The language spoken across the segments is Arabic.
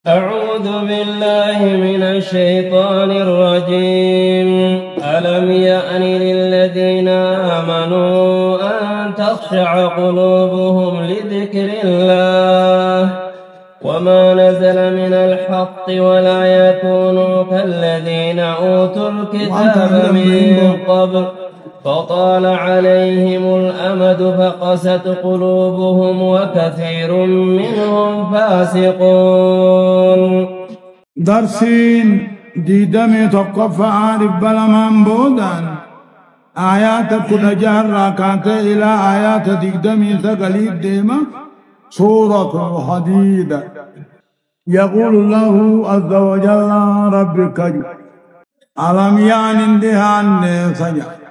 أعوذ بالله من الشيطان الرجيم. ألم يأن للذين آمنوا أن تخشع قلوبهم لذكر الله وما نزل من الحق ولا يكونوا كالذين أوتوا الكتاب من قبل فطال عليهم الأمد فقست قلوبهم وكثير منهم فاسقون. درسين ديدمي توقف عارف بلمان بودان آيات كل جهر راكات إلى آيات ديدمي ثقليب ديما سورة الحديد. يقول الله عز وجل ربك ألم يعني اندهان سجا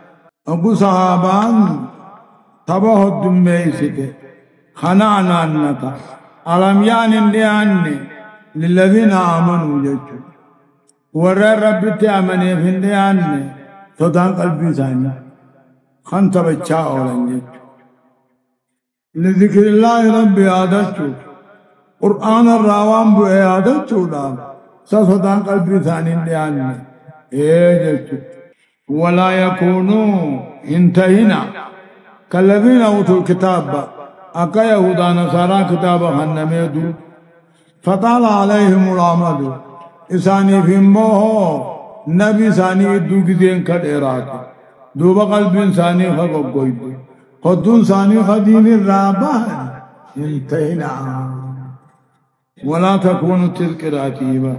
أبو صحابان تبه الدميسك خنعنا النتا ألم يعني اندهان للذين آمنوا جدوا ورى رب تأمني في اندهان صدان قلبي ثاني خنت بچاء ولن جدوا لذكر الله ربي عادتوا قرآن الراوان بو عادتوا دام صدان قلبي ثاني اندهان جدوا ولا يكونوا انتهينا كالذين أوتوا الكتاب أكا يهودا نصارى كتاب خنميدو فطال عليهم العمد إساني في موه نبي ساني دو كدين كالإراد دوبا قلب ساني خبق قويد خدون ساني خدين الرابان انتهينا ولا تكونوا تذكراتيبا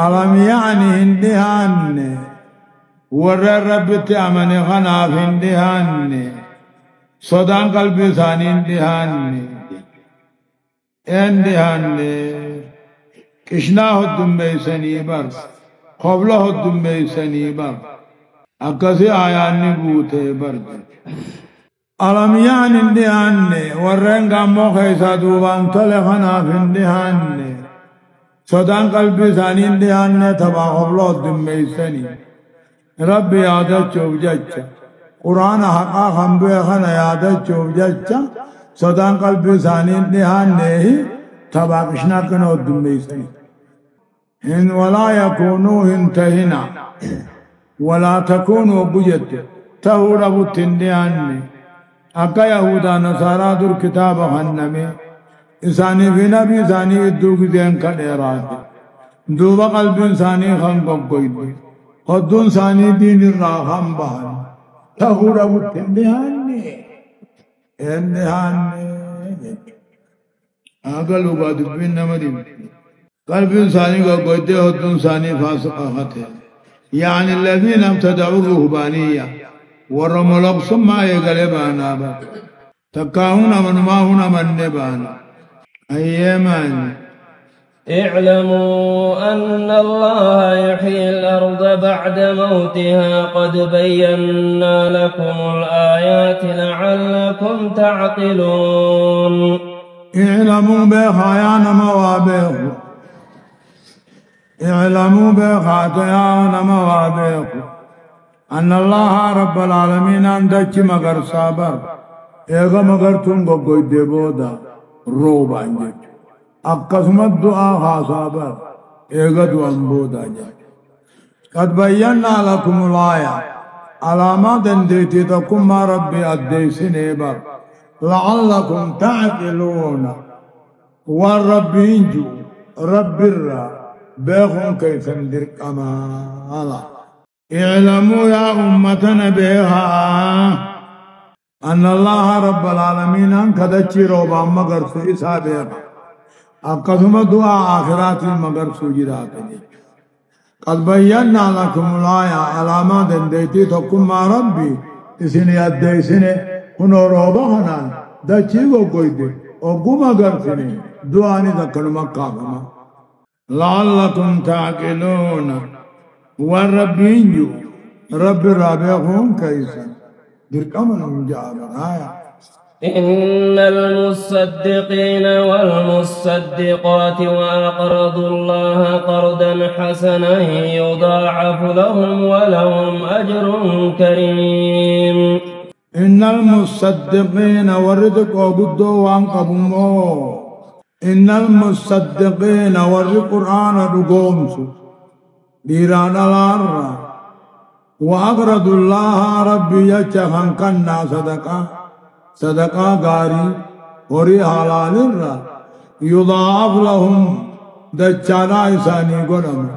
ألم يعني اندهان ورى الرب تأمني خنا في اندهان صدان قلبي ثاني اندهان كشناه الدمي سنيبر قبله الدمي سنيبر أكسي آيان نبوته برد ألم يعني اندهان ورى قامو خيسا دوبان تلخنا في اندهان صدان قلبي ثاني اندهان تبا قبله الدمي سنيبر ربي عادت شوف جتة قرآن حقا خنبه خنا عادت شوف جتة صدان قلب ثاني نهان نه تباقشنا كنو الدميسي إن ولا يكونوا انتهنا ولا تكونوا بجت تهربوا التنديان أكا يهودا نصارى در كتاب خنمي إساني في نبي ثاني الدوك دين كالإراد دوبا قلب ثاني خنقب قيد خدون ثاني دين الراحم بحر تهرب التندهان أقل بعد بين نمدين قلب ثاني کا قيد خدون ثاني فاسق خطه يعني الذين ابتدعوا الرهبانية ورموا ثم يغلبانا با تكاهون من ما هنا من نبانا أيمان اعلموا أن الله يحيي الأرض بعد موتها قد بينا لكم الآيات لعلكم تعقلون. اعلموا بخيان موابيخ اعلموا بخيان موابيخ أن الله رب العالمين عندك مغر صابر ايغا مغر تنگو کوئی دیبودا روب آنجك أقسمت دعاء خاصابر إيغد وانبودا جاء قد بيّنا لكم الآية علامات انديتي تكم ما ربي أديسين إبر لعلكم تعقلون والرب ينجو رب الرا بيخون كيف ندرك أمالا. اعلموا يا أمتنا بها أن الله رب العالمين أنكدتشي روبا مغر سيسا بها أقسم دعاء آخرات المغر سجرات قد بيّنا لكم الآية علامات انديتي تكم مع ربي إسني أديسني هنو روبا هنان دا چيغو کوئی دي اوگو مغر سني دعاني دكن مقابما لعلكم تعقلون والرب ينجو رب رابعهم كيسا دركمن جابر آية إن المصدقين والمصدقات وأقرضوا الله قرضا حسنا يضاعف لهم ولهم أجر كريم. إن المصدقين وردك وبدوا وانقبوا إن المصدقين والقرآن رقومس ديران الأرى وأقرضوا الله ربي يجفن كنا صدقا غاري وري حلال الرا يضاعف لهم دجانا إساني قدم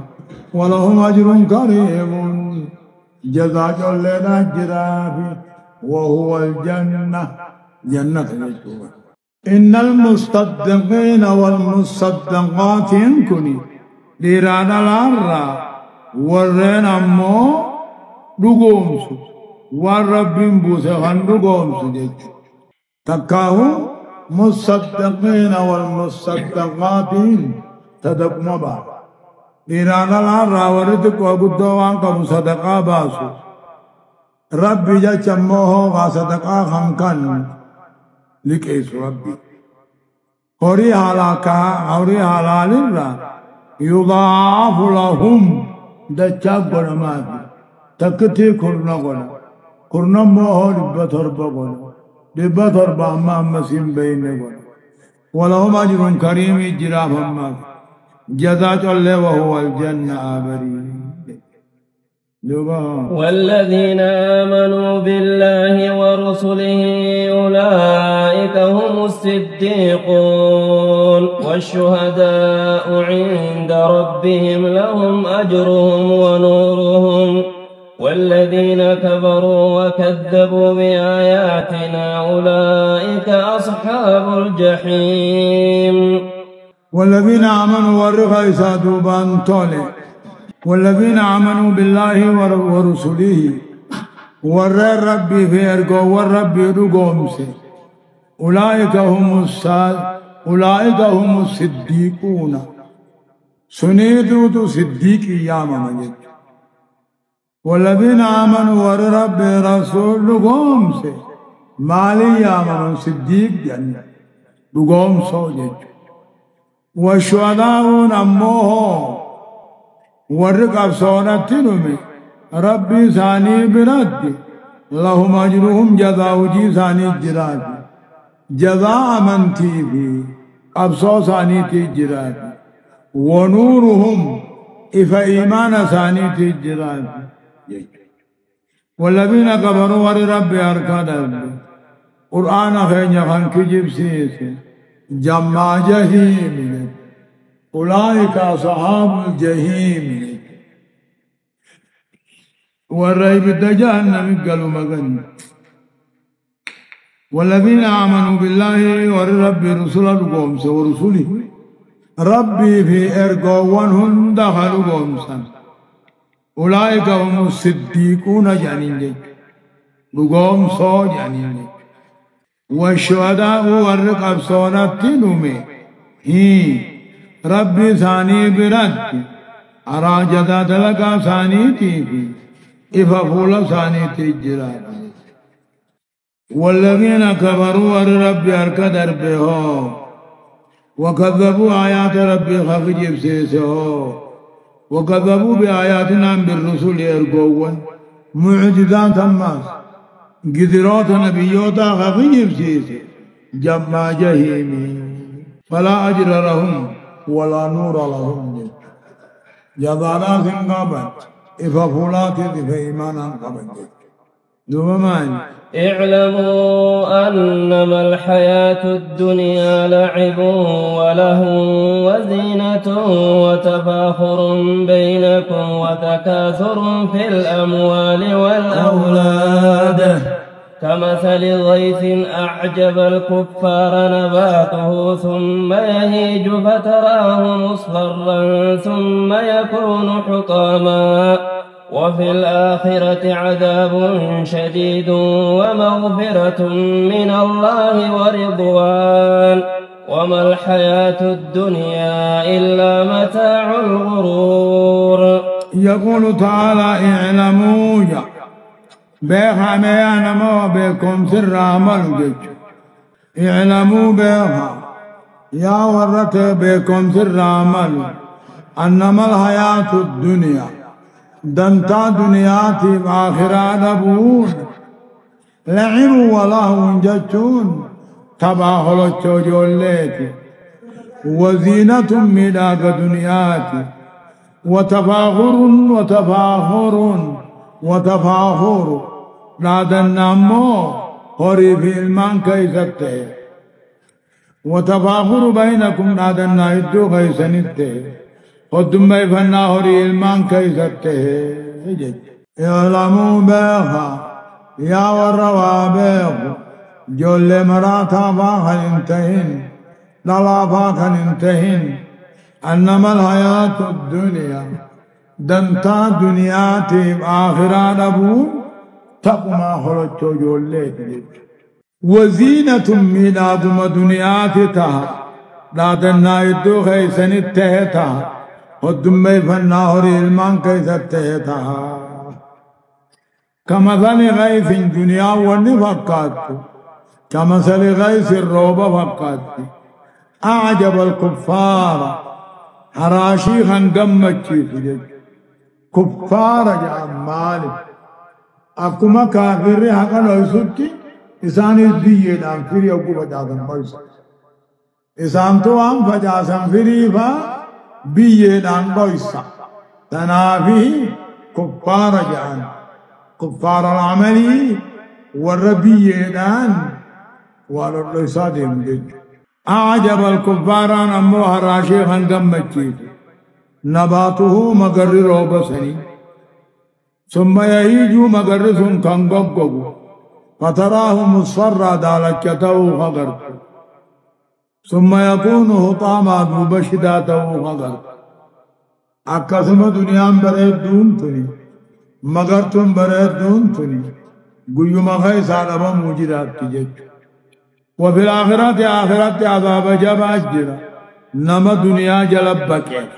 ولهم أجر كريم جزاء لنا جرافي وهو الجنة جنة الجنة إن المصدقين والمصدقات ينكني ديران الأرى ورين أمو رقومس والرب بوسخن رقومس تكاهو مصدقين والمصدقات تدق مبا ديران الأرى وردك وقدوان كمصدقا باسو ربي جا چموه وصدقا خمكن لكيس ربي هوري حلال الرا يضاعف لهم دچا قرمات تكتي كرنا قرنا كرنا موه لبتر بقرنا لبتر بأما مسيم بين قرنا ولهم أجر كريم جراف أما جزاء الله وهو الجنة آبري والذين آمنوا بالله ورسله أولئك هم الصديقون والشهداء عند ربهم لهم أجرهم ونورهم والذين كفروا وكذبوا بآياتنا أولئك أصحاب الجحيم والذين آمنوا ورغيسا دوبان طولي والذين آمنوا بالله ورسله والرب في أرقو والرب رقومس أولئك هم الصديقون سنيدو صديقي يا مجد والذين آمنوا والرب رسول رقومس مالي يا من صديق جنة رقومس جد والشهداء نموه ورقب صورتهم ربي ثاني برد لهم أجرهم جزاء جي ثاني جراد جزاء من تيبي أبصو ثاني تجراد ونورهم إفا إيمان ثاني تجراد والذين كفروا ور ربي أركاد قرآن خير خان كجيب سيسي جمع جهيم أولئك أصحاب الجحيم والريب جهنم قالوا مغن والذين آمنوا بالله والرب رسول القومس ورسوله ربي في إرقوانهم دخلوا قومسا أولئك هم الصديقون جانين قوم صو جانين والشهداء والرقب صورتهم هي ربي ثاني برد أراجدا تلقى ثاني تيفي إفافول ثاني تجراد والذين كفروا ورب أركدر به وكذبوا آيات ربي خفجب سيسه وكذبوا بآياتنا بالرسول يرقوون معجزات الناس قدرات نبيوتا خفجب سيسه جمع جهيمي فلا أجر لهم ولا نور لهم جزانا سنقابت إفافولات إيمانا قبل دومان اعلموا أنما الحياة الدنيا لعب ولهو وزينة وتفاخر بينكم وتكاثر في الأموال والأولاد كمثل غيث أعجب الكفار نباته ثم يهيج فتراه مصفرا ثم يكون حطاما وفي الآخرة عذاب شديد ومغفرة من الله ورضوان وما الحياة الدنيا إلا متاع الغرور. يقول تعالى اعلموا بيها ميانا ما بكم سر عمل اعلموا بيها يا ورت بكم سر عمل أنما الحياة الدنيا دنتا دنياتي بآخرة نبون لعب والله جتون تباهل التوجوليتي وزينة ميداغ دنياتي وتفاخر راد النامو هوري في المان كيسته وتفاخر بينكم راد النايدو كيسنته ودم فنا هوري المان كيسته اعلموا بها يا وروا بها جل مراتا باخن انتهن دلا باخن انتهن انما الحياة الدنيا دنتا دنياتي آخران أبو تقما خلطو جوليت وزينة ميلادم دنياتي تها دادنا يدو خيسن التهتها ودمي فالنهر المان كيستهتها كمثل غيث دنيا ونفقات كمثل غيث الروب فقات أعجب الكفار حراشي خنقمتشي فجج كفار جعمال أكما كافر حقا نويسوتي إسان الزيّة دام فيري أقو فجاسم بيسا إسان تو عام فجاسم فيري فا بيّة دام بيسا تنافي كفار جعان كفار العملي والربيّة دام والرسا ديم جج أعجب الكفاران أمو حراشي خنقمتشي نباته مقر روب سني ثم يهيج مقر سن كنقبقب فتراه مصفر دالكته خقرت ثم يكون هطاما دوبشداته خقرت أكثم دنيا بريد دون تني مقرتم بريد دون تني قيوم خيس عالما موجدات تجج وفي الآخرات آخرات عذاب جب أجر نما دنيا جلب بكير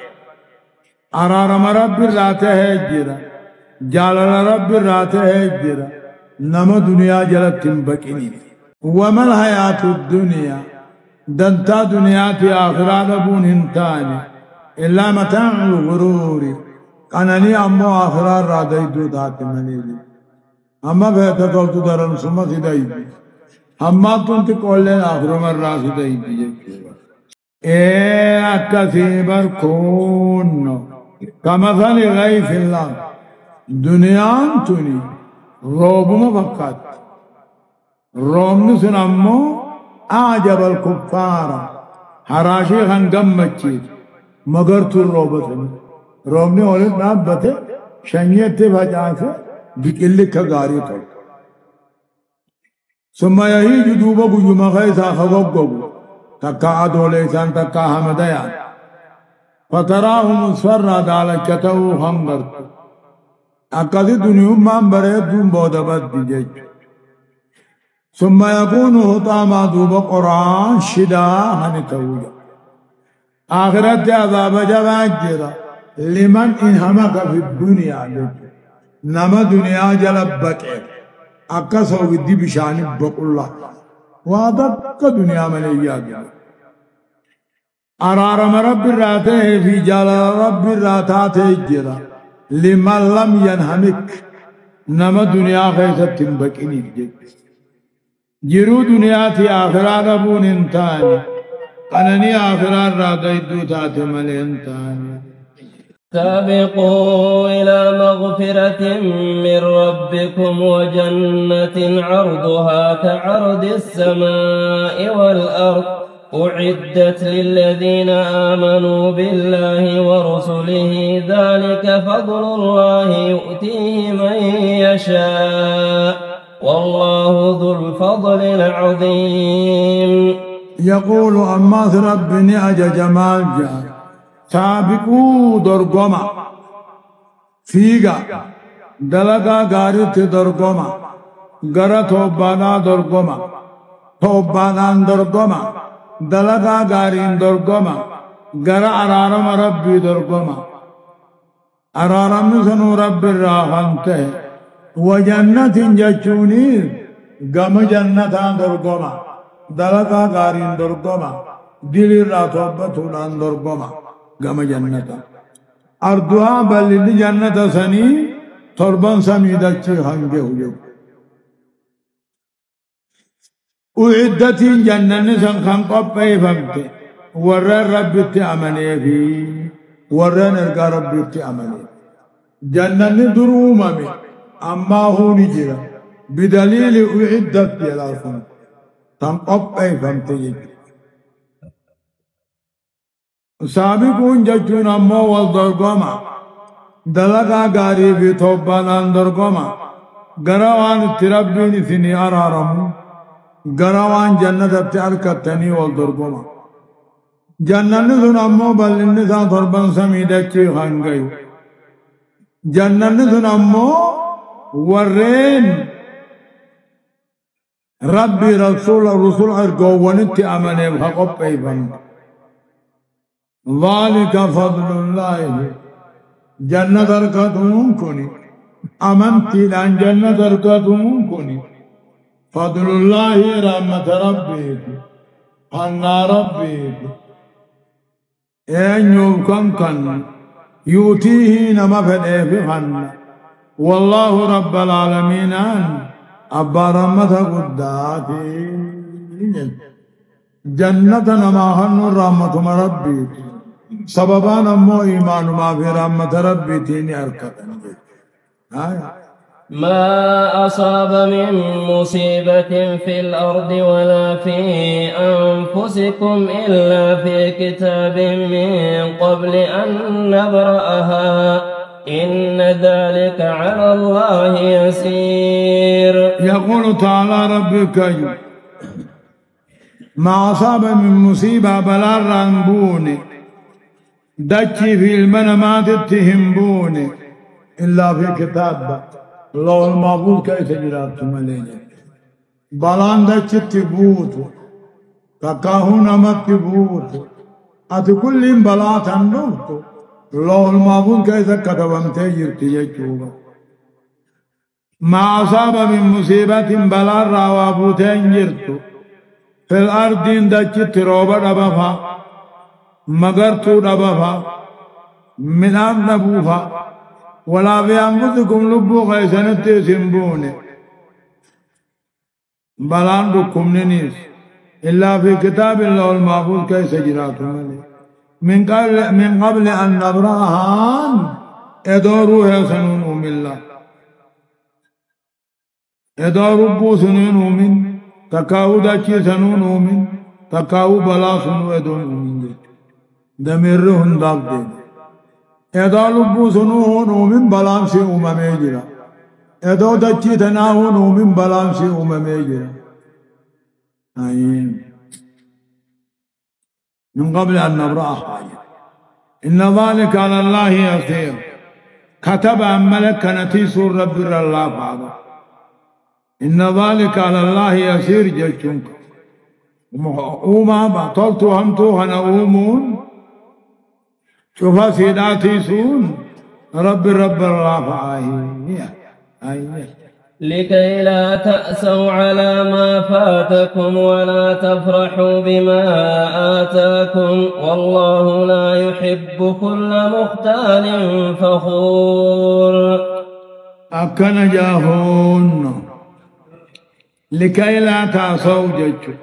أرارم رب الراته هجرا جالل رب الراته هجرا نما دنيا جلب تنبكيني وما الحياة الدنيا دنتا دنيا في آخرات بون هنتاني إلا متاع الغرور أنني أمو آخرات رادي دودات منيلي أما بيتا قلت درن سمت دايبي أما تنت قولين آخر مرة سدايبي أكثيبر كون كمثل غيث الله دنيا تني روب مفقات روم نسنمو أعجب الكفار حراشي خنقمتشي مغرت الروبة روم نولد نابته شنيت فجاسه بكلك غاري طول ثم يهيج دوبا قيوم خيسا خغبقب تكا أدوليسان تكا حمديان فتراه مصفر دالكته خمغرت أكذي دنيوم من بريد دون بودبت دجج ثم يكون هطاما دوبا قرآن شدا هنتوجا آخرت عذاب جباجرا لمن انهمك في الدنيا نما دنيا جلب بكير أكسو بدي بشاني بقول وادك دنيا من إياه أرارم رب الراته في جلال رب الراتات جرا لمن لم ينهمك نما دنيا خيسة تنبكيني جرو دنيا في آخرات أبون انتاني أنني آخرات راته دوتات من انتاني سابقوا إلى مغفرة من ربكم وجنة عرضها كعرض السماء والأرض أعدت للذين آمنوا بالله ورسله ذلك فضل الله يؤتيه من يشاء والله ذو الفضل العظيم. يقول أماث ربني أجا جمال جاء سابقوا درقما فيغا دلقا غارت درقما غرا توبانا درقما توبانا درقما دلقا غارين درقما غرا أرارم ربي درقما أرارم سنو رب الراحنته وجنة جچوني غم جنة درقما دلقا غارين درقما دل راتوبتون درقما غم جنة أرضها بلد جنة سني تربان سميدة خانجه هجو أعدت جنة سن خان قبئ فمت ورّن ربي تأمني في ورّن ارقى ربي تأمني جنة درومة أما هو نجرة بدليل أعدت يلافون تنقب أي فمتجد سابقون ججون أما والدرقما دلقا غاري في توبان درقما غروان تربين ثني أرارمو غروان جنة تأركتني والدرقما جنة ذن أمو بل النساء ضربان سميدكي خانقيو جنة ذن أمو ورين ربي رسول أرقوانت أمني بحقب أيضا ذلك فضل الله جنة أركتهم كوني أمنتي لأن جنة أركتهم كوني فضل الله رحمة ربك حنا ربك أن يوكن كن يؤتيه نما فديه حنا والله رب العالمين أبا رحمة قداتي جنة نما حن رحمة ربك سببان أمو إيمان ما في رحمة ربي تيني أركتن ما أصاب من مصيبة في الأرض ولا في أنفسكم إلا في كتاب من قبل أن نبرأها إن ذلك على الله يسير. يقول تعالى ربك ما أصاب من مصيبة بلا رنبوني دجي في المنامات اتهمبوني إلا في كتاب الله المعبود كيف جراتم علينا بلان دجي تبوتو تكاهون أمت تبوتو أتكل بلات النوتو الله المعبود كيف كتبم تجر تجيشوبا ما أصاب من مصيبة بلا روابوتين جرتو في الأرض دجي تروبا ربفا مغرتو ربفا منام نبوفا ولا في أنفسكم لبو خيسنة سنبوني بلان ركم ننيس إلا في كتاب الله المحفوظ كيس جراتهم من قبل أن نبرأها ادوروا سنون الله ادوروا بو سنون من تكاو داچي سنون من تكاو بلا سنو ادون من دمرهم داق دي ادو لبو سنو من بلان سي جرا ادو داچي تناو من بلان سي جرا من قبل أن نبرأها إن ذلك على الله يسير كتب أن ملك نتيس رب الله بعضا إن ذلك على الله يسير جيشنك وما بطلتو همتو هنأومون شوفا سيداتي سون رب الله فآهي لكي لا تأسوا على ما فاتكم ولا تفرحوا بما آتاكم والله لا يحب كل مختال فخور. أكن جاهون لكي لا تأسوا جج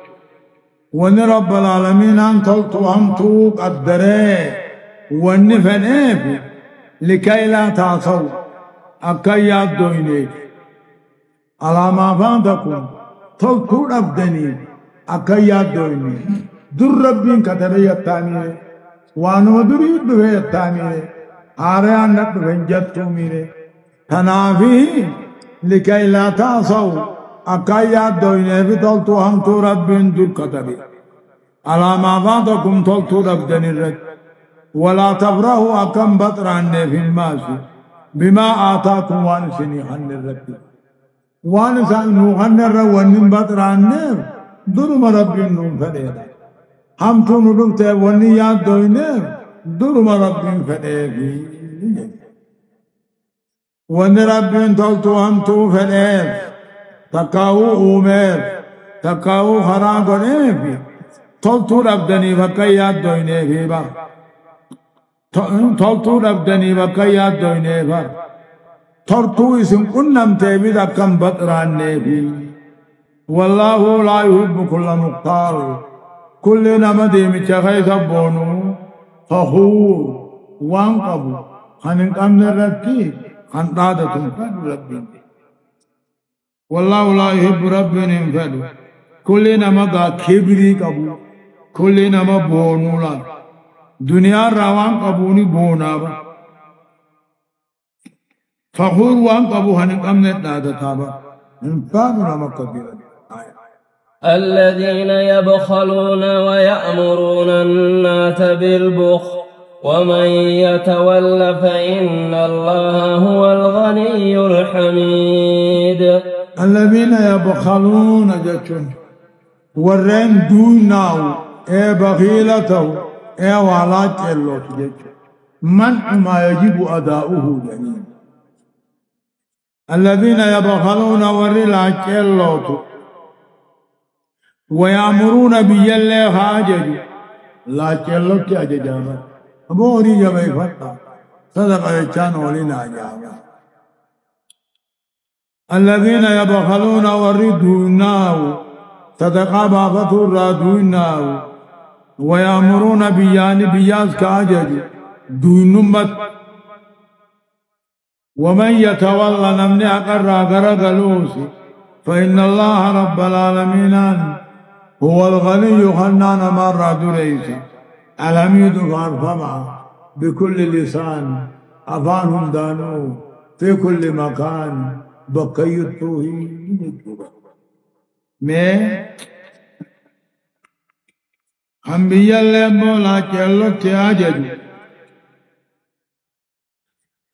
ون رب العالمين أن تلتوهمتو قدره ونفنيف لكي لا تأسوا أكي يادوينيك على ما فاتكم تذكر أبدني أكياد دويني در ربين كتبه يتاني وانو دريد به يتاني آريان نتبه جدتو ميري تنافي لكي لا تاسو أكياد دويني بطلتو همتو ربين در كتبه على ما فاتكم تذكر أبدني الرد ولا تفرحوا أكم بطران في الماسي بما آتاكم وانسني حن الرد وانا سأنوغن الروان بطرانير درم ربين نوم فديدا هم تونو لبته ونيات دوينير درم ربين فديدي ون ربين تلتو هم تو فديد تقاو اومير تقاو خراغو نيفي تلتو ربدني فقيات دوينيفي با تلتو ربدني فقيات دوينيفي ترتو اسم قنم تبيد كم بطران نبي والله لا يحب كل مختار كل نمدي متخيث بونو فخور وانقبو خانن قمن الرتي خان قادة فد ربين والله لا يحب ربين فد كل نمغا كبري قبو كل نما بونو لا دنيا روان قبوني بونا فخور وانقبو خانن قمن الرتي انفاقنا مكبيرا الذين يبخلون ويأمرون الناس بالبخل ومن يتول فإن الله هو الغني الحميد الذين يبخلون جتون ورين دوناو بخيلته ولات اللوت جتون منع ما يجب أداؤه جميعا الذين يبخلون ورلات اللوت ويأمرون بيالله حاجج لا تلوك أججابا أبوري جبي فتا صدق يجان ولنا جابا الذين يبخلون وردوناو صدق بافتو رادوناو ويأمرون بياز كاجج دونمت ومن يتولى نمني أقرى غرغلوسي فإن الله رب العالمين هو الغني خنان مرة دريسا الحميد فارفمع بكل لسان أفانهم دانو في كل مكان بقي التوحيد میں انبیاء اللہ مولا کے اللہ تیاجد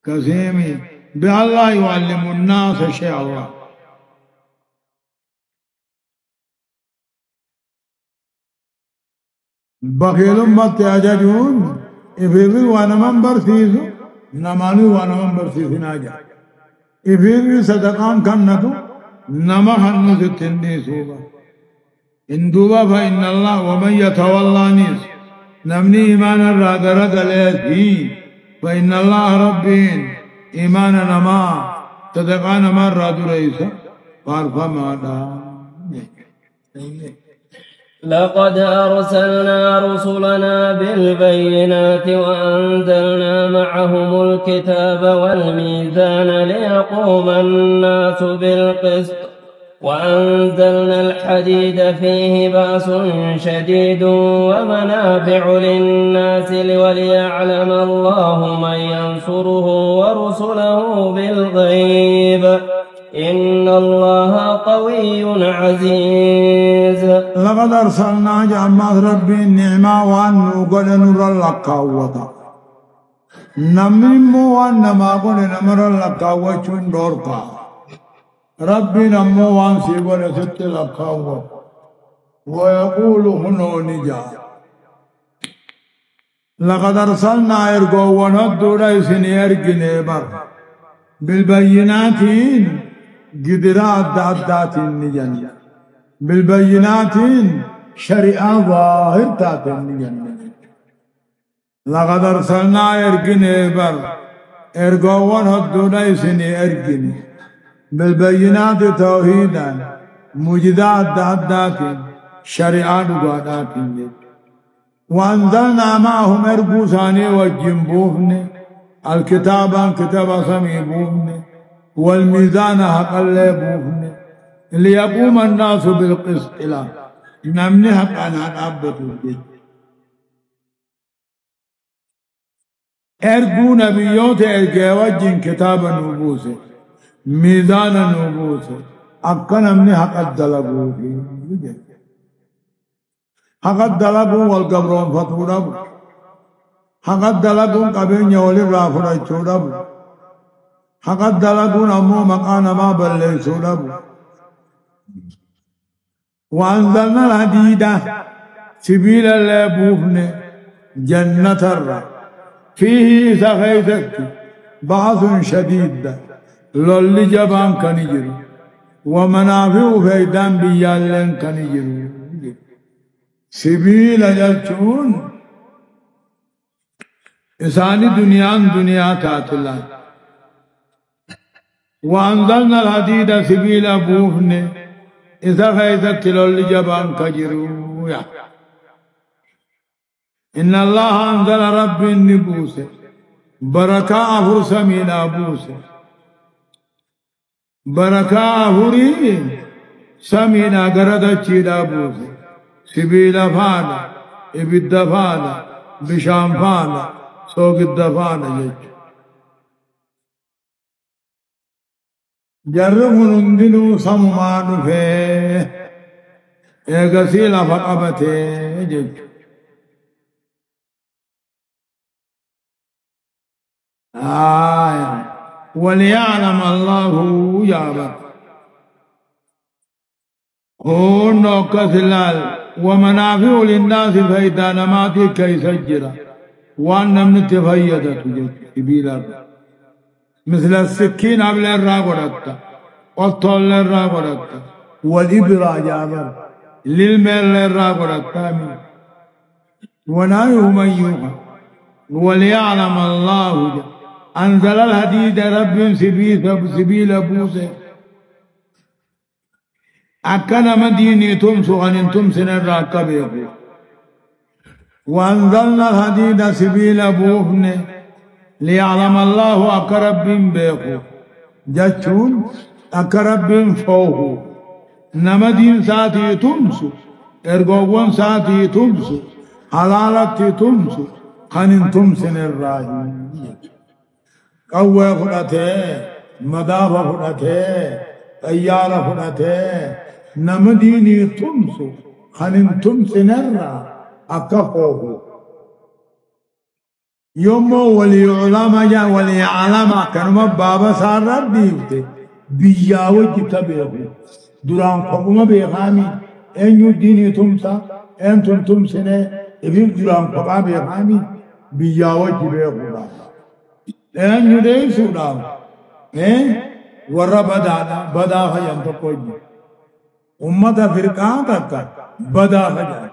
قسیمی بے اللہ يعلم الناس شيء الله بخيل ما تياجدون إفيري وانا من برسيسو نماني وانا من برسيسو ناجا إفيري صدقان كنتو نما خنو ستندي سوبا اندوبا فإن الله ومن يتولى نيس نمني إيمان الرادر قليسي فإن الله ربين إيمان نما صدقان ما الرادو رئيسا فارفا مادا لقد أرسلنا رسلنا بالبينات وأنزلنا معهم الكتاب والميزان ليقوم الناس بالقسط وأنزلنا الحديد فيه بأس شديد ومنافع للناس وليعلم الله من ينصره ورسله بالغيب إن الله قوي عزيز. لقد أرسلنا جماعة ربي النعمة وأنه قد نور اللقاوة نمو وأنما قد نمر اللقاوة دورقا ربي نمو وأنسي قد ست اللقاوة ويقول هنو نجا لقد أرسلنا إرقو وندو ريسن يرقن بر بالبينات قدرات دادات النجن بالبينات شريعة ظاهر تات النجن لقد أرسلنا إرقن بر إرقوان هدونا يسني إرقن بالبينات توحيدا مجدات دادات شريعة دادات وأنزلنا معهم إرقوساني والجنبوفني الكتابان كتاب سميبوفني والميزان حق الله بوفني ليقوم الناس بالقسط إلى نمني حق أنا عبدت الجد أرجو نبيوت أرجوجين كتاب النبوس ميزان النبوس أكن نمني حق الدلقو حق الدلقو والقبرون فتورب حق الدلقو قبين يولي رافر يتورب حق الدلقو نمو مقان ما بلي سورب وأنزلنا الحديد سبيل الله بوفن جنة الرّ فيه سخيتك بعض شديد لولي جبان كنجر ومنافع فيدان بيالين كنجر سبيل جلتون إساني دنيا تاتلا وأنزلنا الحديد سبيل بوفن إذا خيثت لولي جبان كجرو إن الله أنزل رب النبوس بركاء فرسمين أبوس بركاء فرين سمين أقرد الشيد أبوس سبيل فانا إبد فانا بشام فانا سوق الدفانا يج جرهم نندنو سمان فيه إغسيل فقبته يج وليعلم الله يا رب هون كثلال ومنافع للناس فإذا نماتي كي سجرا وأن من تفيدت سبيلا مثل السكين قبل الراغرة والطول الراغرة والإبرة جابر للمال الراغرة ونايه من يوحى وليعلم الله أنزل الحديد رب سبيل بوسه أكنا مديني تمسو أن تمسن الراكب وأنزلنا الحديد سبيل بوفن ليعلم الله أقرب بيخو جاتشون أقرب فوقه نمدين ساتي تمسو إرغوون ساتي تمسو حلالتي تمسو خنين تمسن الراهي قوة فرته مدافع فرته طيارة فرته نمديني تمسو خنين تمسن الراهي أكفوه يوم وليعلم جا وليعلم كنما بابا سارر ديوته بياوي كتابه دوران قوم بيخامي أنيو ديني تمسا أنتم تمسنه إبن دوران قوم بيخامي بياوي كتابه أنيو ده سودام ورا بدا خيان تقوي أمة فرقان تكا بدا خيان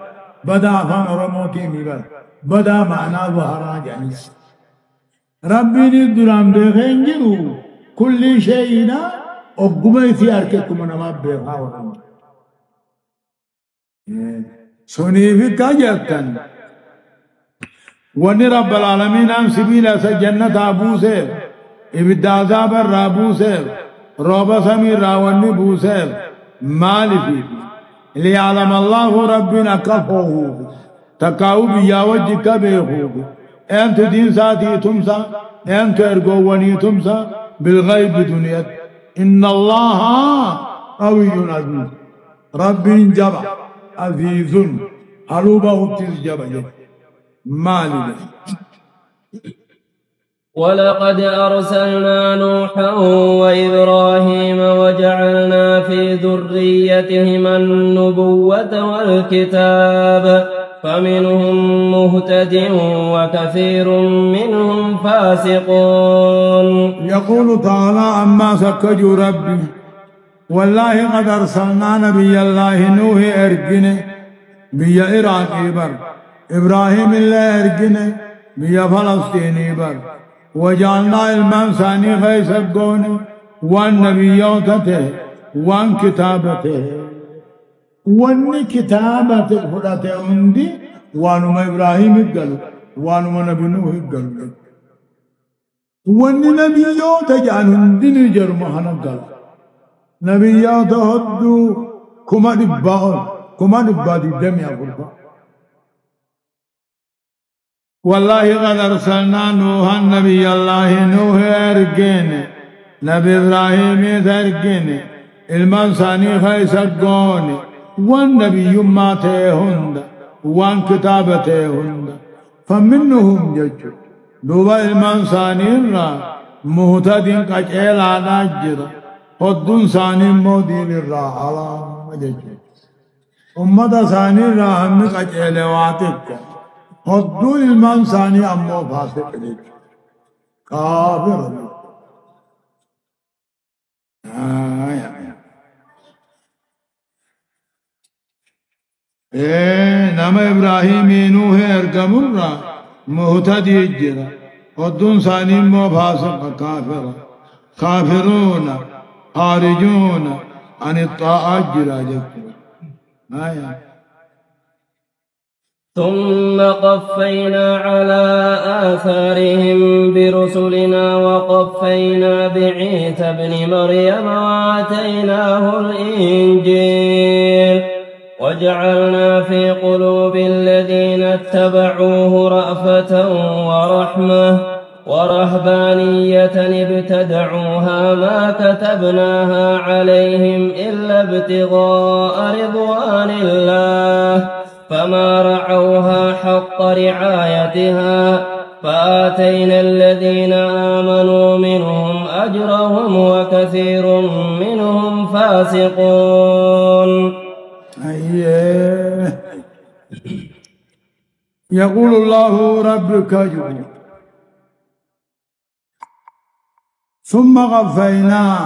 بدا فان رموتي ميبر بدا معنا ظهرا جانس ربي ندرام بخنجرو كل شيءنا أقومي في أرككم نما بخاورا سوني في كاجتن وني رب العالمين عن سبيل جنة أبو سير إبدا عذاب الرابو سير روبا سمير راوني بو سير مالي في ليعلم الله ربنا كفوه تكاو بياوجي كبيهوه أنت دين ساتي تمسا أنت أرقواني تمسا بالغيب دنيا إن الله قوي عزيز رب جبع عزيز حلوبه تزجبع مالي ولقد أرسلنا نوحا وإبراهيم وجعلنا في ذريتهما النبوة والكتاب فمنهم مهتد وكثير منهم فاسقون. يقول تعالى أما سكجوا ربي والله قد أرسلنا نبي الله نوح أرجنه بيا إراقي بر إبراهيم الله أرجنه بيا فلسطيني بر وجعلنا المنساني خيس القون والنبيوته وان كتابته وان كتابته فرته عندي وانما إبراهيم قالوا وانما نبي نوح قالوا وان نبيوته جعل عندي نجر مهنا قالوا نبيوته هدو كما دبادي دم يا غرفة والله قد أرسلنا نوحا نبي الله نوح أرجين نبي إبراهيم أرجين المنساني خيس القون والنبي ما تهند وان كتابتهند فمنهم جج دوبا المنساني را مهتدين قجل على جر قدون ثاني مودين را على جج أمة ثاني را هم قجل واتك هدول المنساني أمو فاسق لك كافر نما إبراهيم نوح أرقمرا مهتدي جرا هدول ثاني أمو فاسق كافر كافرون خارجون عن الطاعة جرا جكرا ثم قفينا على آثارهم برسلنا وقفينا بعيسى ابن مريم وآتيناه الإنجيل وجعلنا في قلوب الذين اتبعوه رأفة ورحمة ورهبانية ابتدعوها ما كتبناها عليهم إلا ابتغاء رضوان الله فما رعوها حق رعايتها فآتينا الذين آمنوا منهم أجرهم وكثير منهم فاسقون. يقول الله ربك جل ثم قفينا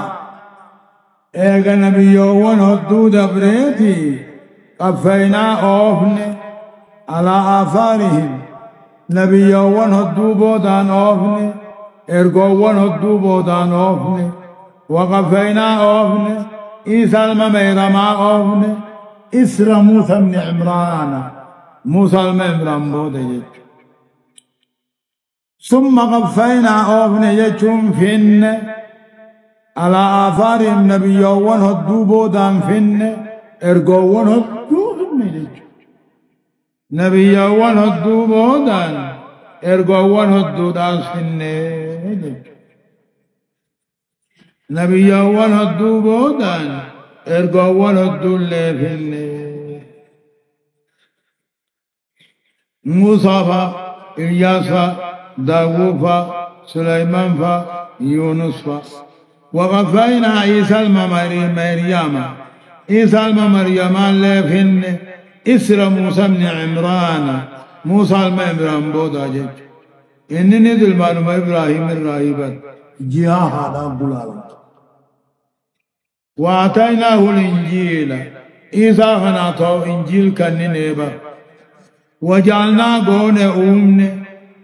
ايغا نبيون هدود بريتي قفينا اوفن على آثارهم نبيون هدو بودان اوفن ارغوون هدو بودان اوفن وقفينا اوفن عيسى المميرما اوفن اسر موسى بن عمران موسى المميران بودي ثم قفينا اوفن يجون فين على آثارهم نبيون هدو بودان فين ارغوون هدو نبيون هدو بودان ارغوون هدو دان فين نبيون هدو بودان ارغوون هدو اللي فين موسى فا إلياس فا داوود فا سليمان فا يونس فا وقفينا عيسى المريم عيسى المريم اللي فين إسر موسى بن عمران موسى الممران بودا جج إنني ذل معلومة إبراهيم الراهبات جهة هذا بلال وآتيناه الإنجيل عيسى خناته إنجيل كننيبا وجعلنا قون أمن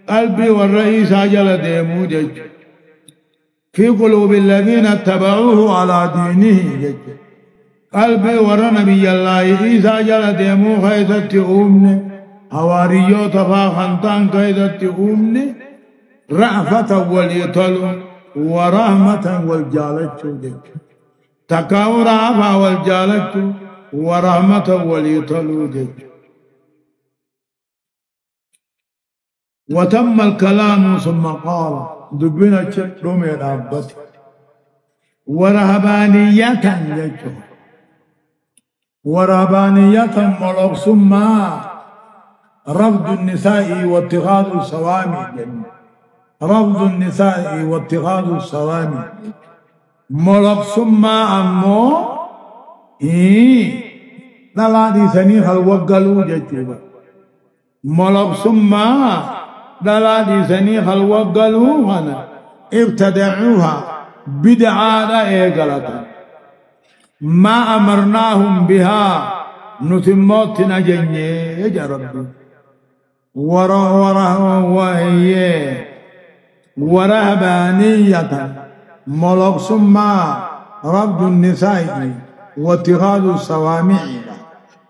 قلبي والرئيس جل ديمو جج في قلوب الذين اتبعوه على دينه جج قلبي ور نبي الله عيسى جل ديمو خيثت أمن حواريو تفا خنطان خيثت أمن رأفة واليطل ورحمة والجالة جج تكاو رأفة والجالة ورحمة واليطل جج وتم الكلام ثم قال دبنا شكرم الأبت ورهبانية يجو ورهبانية ملوك ثم رفض النساء واتخاذ الصوامع رفض النساء واتخاذ الصوامع ملوك ثم أمو نلادي سنيخ الوقلو ججوبا ملوك ثم دلادي سنيخ الوقلو هنا ابتدعوها بدعاء ايقلتا ما أمرناهم بها نتموت نجني يا ربي ورهبانية ملوك ثم رفض النساء واتخاذ الصوامع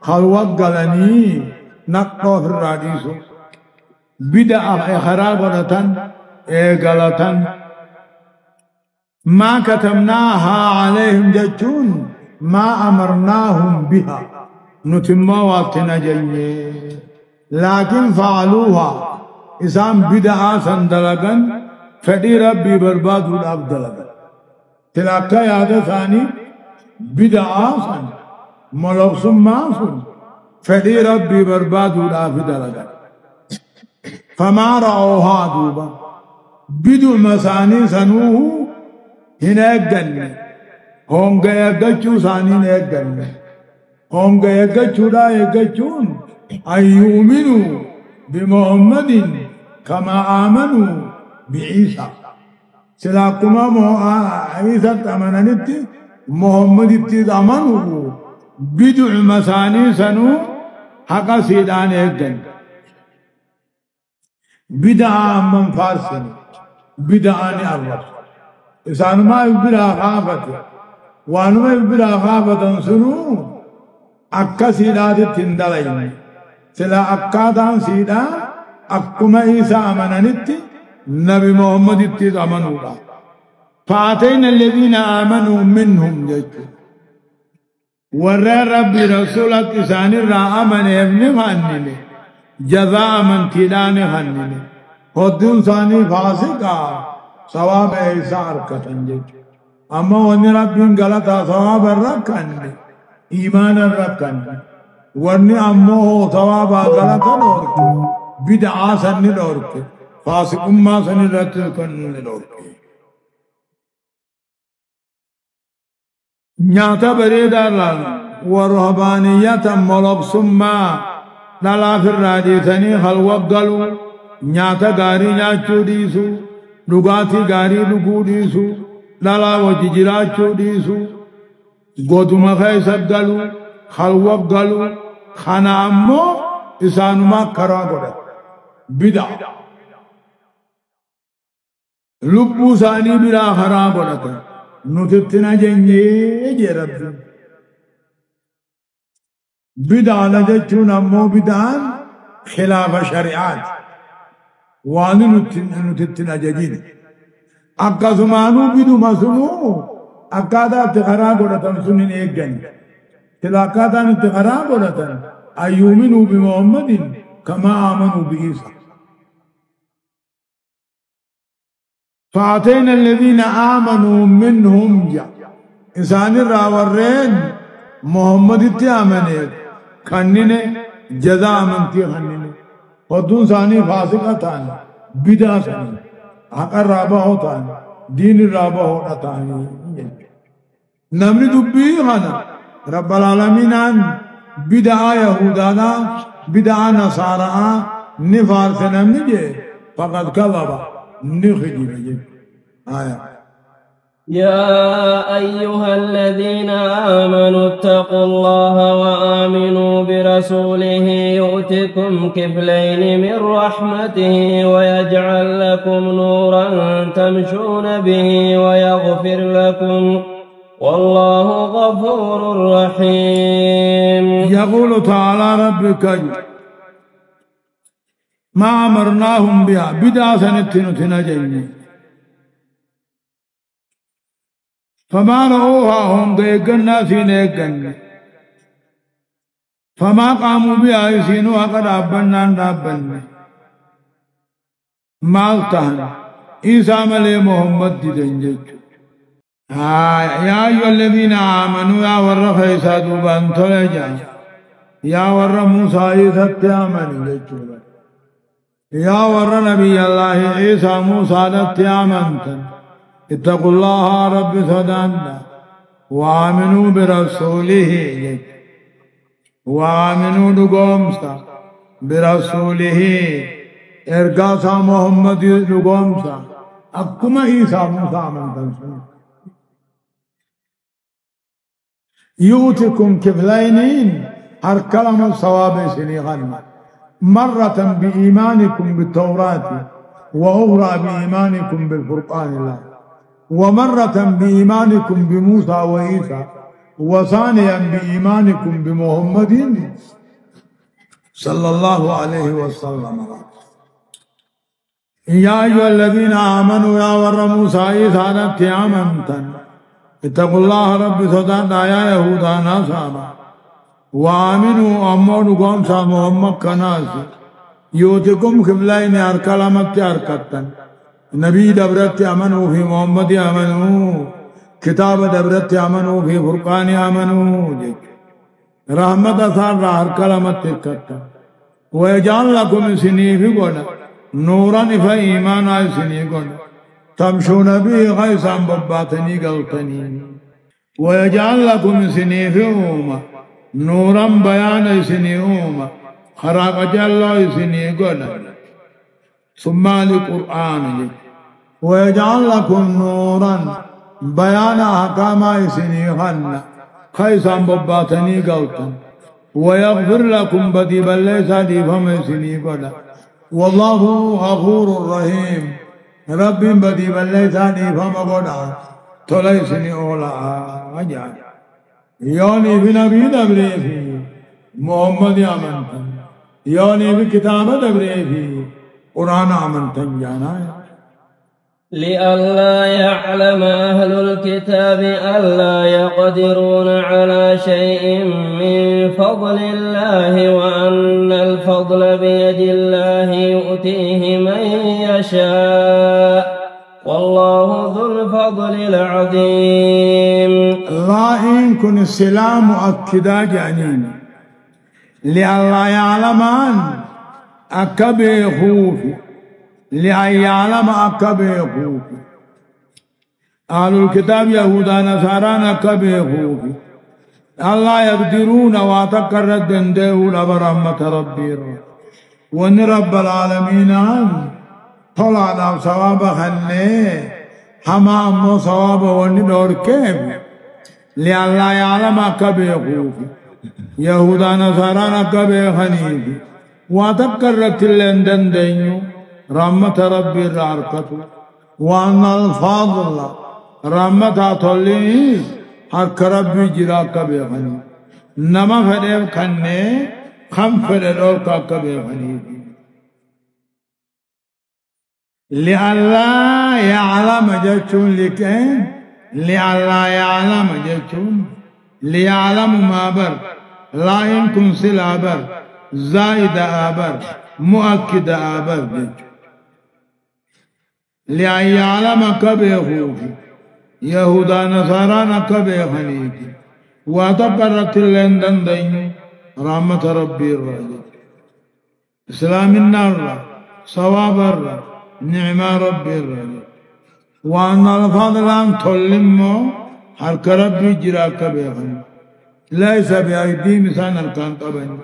خلوقلني نقطه في الراديس بدعة خرابة إيقالة ما كتبناها عليهم جتون ما أمرناهم بها نتموات نجي لكن فعلوها إسام بدعة سندلقا فدي ربي برباد الأبدلقا تلاقى هذا ثاني بدعة سند ملوك سماسون فدي ربي برباد الأبدلقا فما رأوها دوبا بدو مساني سنوه هنا الجنة هونغا يقجو ساني هنا الجنة هونغا يقجو لا يقجون أن يؤمنوا بمحمد كما آمنوا بعيسى سلاكما عيسى تمننت محمد تأمنوا بدو مساني سنوه حقا سيدان الجنة بدعة من فارسن بدعة الرب إذا ما يبرا خافته وأنا ما يبرا خافته سنو أكسيرات تندلين سلا أكادان سيدا أكما إيسا أمنانتي نبي محمد اتيز أمنوا فأتينا الذين آمنوا منهم جيتوا ورى ربي رسولك إسان الرا أمن ابن خانني جزاء من تيدان خانني خدون ثاني فاسقا ثواب إيسار كتن أما وني ربي غلطا ثواب الركن إيمان الركن وني أمه ثواب غلطا نورك بدعا سن نورك فاسق ما سن رتكن نورك نياتا بريدا لال ورهبانية ملوك سما لالا في الراجيثني خلوق قلو نياتا غاري نياچو ديسو لغاتي غاري لغو ديسو لالا وججراچو ديسو قدوما خيسب قلو خلوق قلو خانا أمو إسانما كرا قد بدع لبو ساني بلا خرا قد نتتنا جنجي رب بدع لجتون أمو بدعان خلاف شريعات وانو نتتنا جنجي أكا زمانو بدو مسنو أكادا تخرا قدتن سنين إيقن تلاكادا نتخرا قدتن أيومنوا بمحمد كما آمنوا بإيسا فأتينا الذين آمنوا منهم جاء إنسان الراورين محمد اتيامنين خنين جزاء منتي خنين ودون ثاني فاسقة تاني بدع ثاني حق الرابع تاني دين الرابع تاني نمني دبي خانا رب العالمين عن بدع يهودانا بدع نصارى نفار سنمني جي فقد كذب نخجي آية يا أيها الذين آمنوا اتقوا الله وآمنوا برسوله يؤتكم كفلين من رحمته ويجعل لكم نورا تمشون به ويغفر لكم والله غفور رحيم. يقول تعالى ربك ما أمرناهم بها بدعة سنتنا جنة فما رأوها هم ديقنا سينيقنا فما قاموا بها يسينوها قد أبنا ما التهن إيسا ملي محمد دنجج يا أيها الذين آمنوا يا ور خيسا دوبان تلجا يا ور موسى إيسا آمنوا يا ور نبي الله عيسى موسى آمنتم اتقوا الله رب صدانا وآمنوا برسوله وآمنوا لقومسا برسوله إرقاسا محمد لقومسا أكما عيسى موسى آمنتم يؤتكم كفلين هر كلمة صواب سنغنى مرة بإيمانكم بالتوراة وأخرى بإيمانكم بالفرقان الله ومرة بإيمانكم بموسى وعيسى وثانيا بإيمانكم بمحمد صلى الله عليه وسلم. يا أيها الذين آمنوا يا ور موسى عيسى آمنتم اتقوا الله رب صدانا يا يهودا ناساما وآمنوا أمون قومسا محمد كناس يوتكم كفلين أركلمت أركتن نبي دبرت أمنوا في محمد أمنوا كتاب دبرت أمنوا في فرقان أمنوا رحمة أثار أركلمت أركتن ويجعل لكم سنيف قولا نورا فإيمانا سنيف قولا تمشون به غيثا بباتني قلتني ويجعل لكم سنيف أوما نورا بيانا سنيوما خراق جلو سنيقولا ثم القرآن ويجعل لكم نورا بيانا حكاما سنيخنا خيسا بباتني قوتا ويغفر لكم بدي بلسا ديفم سنيقولا والله غفور رحيم رب بدي بلسا ديفم قولا تولي سنيقولا أجعل يوني في نبي دبري في محمد آمنتم يوني بكتابة دبري قرآن عمل تنجانا لئلا يعلم أهل الكتاب ألا يقدرون على شيء من فضل الله وأن الفضل بيد الله يؤتيه من يشاء والله ذو الفضل العظيم. الله إن كن السلام مؤكدا جانين لئلا يعلم أن أكبي خوفي لأن يعلم أكبي خوفي أهل الكتاب يهودا نصارى أكبي خوفي الله يقدرون واتكرر دنده لبرحمة ربي وان رب العالمين طلع ثواب خلي حما أمو ثواب وان دور كيف لألا يعلم أكبي خوفي يهودا نصارى أكبي خنيفي واتكرر تلندن دينيو رحمة ربي الراركتو وأن الفضل رحمة طولي حق ربي جراك بيخني نما فديب خني خم فديب كاك بيخني لألا يعلم جتون لكين لألا يعلم جتون ليعلم ما بر لا يمكن سلا بر زائد آبر مؤكد آبر جتون لأن يعلم كبه يهودا نصارى كبه خنيكي واتقرت اللندن دين رحمة ربي الرجل إسلام النار صواب الرجل نعم ربي الرجل وأن الفضل أن تلمه حرك ربي جرا كبه خنيكي ليس بأيدي مثال الكان طبعا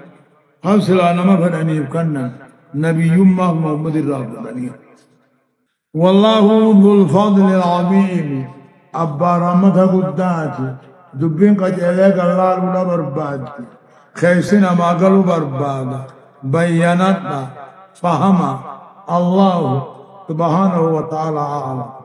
حصل أنا ما فدني بكنا نبي محمد الرابطاني والله ذو الفضل العظيم أبا رحمة قداتي دبين قد إليك الله لولا برباد خيسنا ما قالوا برباد بيانتنا فهم الله سبحانه وتعالى أعلم.